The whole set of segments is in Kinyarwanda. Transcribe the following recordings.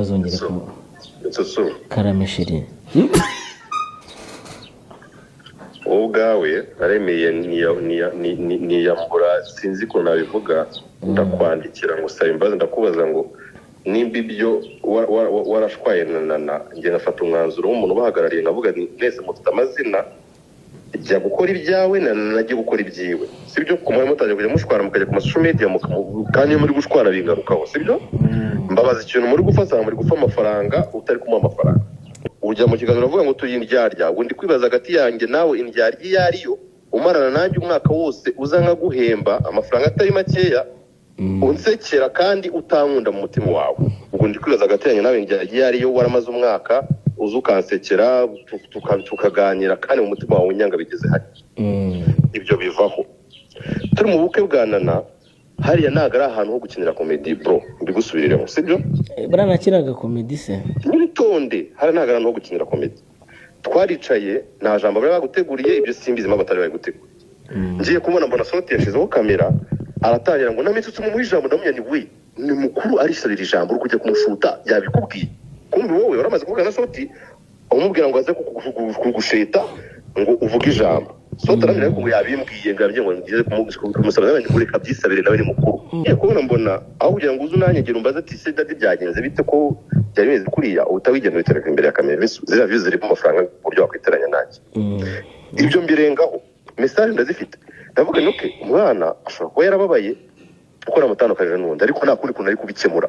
bazongere ku karameshiri ubwawe aremeye niyambura sinzi ko nabivuga ndakwandikira ngo saba imbabazi ndakubaza ngo nimba ibyo warashwaye na njye ngafata umwanzuro w'umuntu ubahagarariye nkavuga mwese mufite amazina jya gukora ibyawe najye gukora ibyiwe sibyo kumwe mutajya kujya mushwara mukajya ku social media kandi muri gushwara bingarukaho sibyo mbabaza ikintu muri gufata muri gufa amafaranga utari kumuha amafaranga ujya mu kiganiro uvuga ngo tuyi indyarya undi kwibaza hagati yanjye nawe indyarya iyo ariyo umarana nanjye umwaka wose uza nka guhemba amafaranga atari makeya unsekera kandi utankunda mu mutima wawe ubwo ndi kwibaza hagati yanjye nawe indyarya iyo ariyo waramaze umwaka uza ukansekera tukaganira kandi mu mutima wawe unyanga bigeze hari ibyo bivaho turi mu bukwe bwa Nana hariya ntago ari ahantu ho gukinira comedy bro mbigusubiriremo sibyo baranakinaga comedy se n'itonde hari ntago ari ahantu ho gukinira comedy twaricaye nta jambo bari baguteguriye ibyo simbizima batari bari gutegura ngiye kubona mbona Soti yashizeho kamera aratangira ngo namitutse mu ijambo ndamenya ni we ni mukuru arisabira ijambo uri kujya kumushuta yabikubwiye kumbi wowe waramaze kuvuga na Soti umubwira ngo aze kugusheta ngo uvuge ijambo Soti aramira ko yabimbwiye ngabye ngo ngiye kumusaba n'abandi kuri kabyisabire nawe ni mukuru kubona mbona aho kugira ngo uzunanyegera umbaza ati se dadi byagenze bite ko byari bimeze kuriya utawigenda witereka imbere ya kamera zira views ziri ku mafaranga buryo wakwiteranya nanjye ibyo mbirengaho message ndazifite ndavuga nuke umwana ashobora kuba yarababaye ukora mutandukanye n'undi ariko nta kundi kuntu ari kubikemura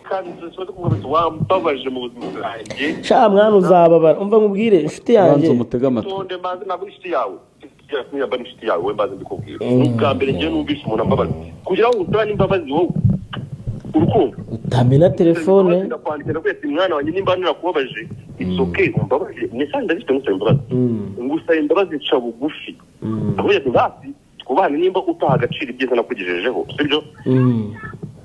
kandi zose kuvuga wambabaje mu buzima bwanjye sha mwana uzababara umva ngubwire inshuti yanjye umutega amatwi tonde maze nabwo inshuti yawe nyamba inshuti yawe mbaze ndikubwira ubwa mbere ngiye numvise umuntu ambabaza kugira ngo utane imbabazi wowe urukundo utamena telefone ndakwandikira kwese mwana wanjye nimba nirakubabaje it's okay umbabaje message ndafite ngusaba imbabazi ngusaba imbabazi nca bugufi aho yati basi twubahane nimba utaha agaciro ibyiza nakugejejeho sibyo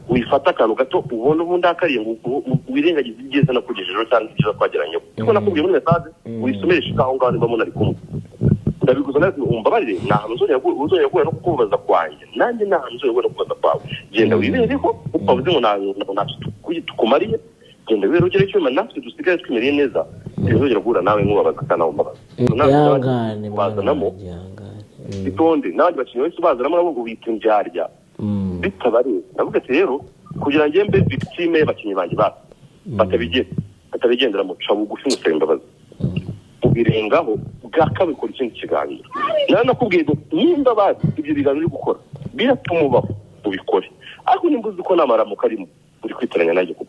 wifata akantu gato ubona ubundi akariye ngo wirengagize ibyiza nakugejejeho cyangwa ibyiza twageranyeho niko nakubwiye muri message wisomeshe aho ngaho niba munari kumwe ndabiguza nawe umbabarire nta hantu uzongera guhura no kukubaza kwanjye nanjye nta hantu uzongera guhura no kubaza kwawe genda wibereho upavuze ngo nta tukumariye genda wibere ugere icyuma natwe dusigaye twimeriye neza ntuzongera guhura nawe nk'ubabaza kandi nawe umbabaza yangane bazanamo itonde n'abandi bakinnyi wese ubazanamo nabo ngo wita indyarya bitabareba ndavuga ati rero kugira ngo mbe victime y'abakinnyi banjye batabigendera mu ca bugufi musaba imbabazi ubirengaho bwa kabiri ukora ikindi kiganiro nawe nakubwiye ngo nimba bazi ibyo biganiro uri gukora biratuma ubaho ubikore ariko nimba uzi ko nta maramuko arimo uri kwitiranya nanjye kuko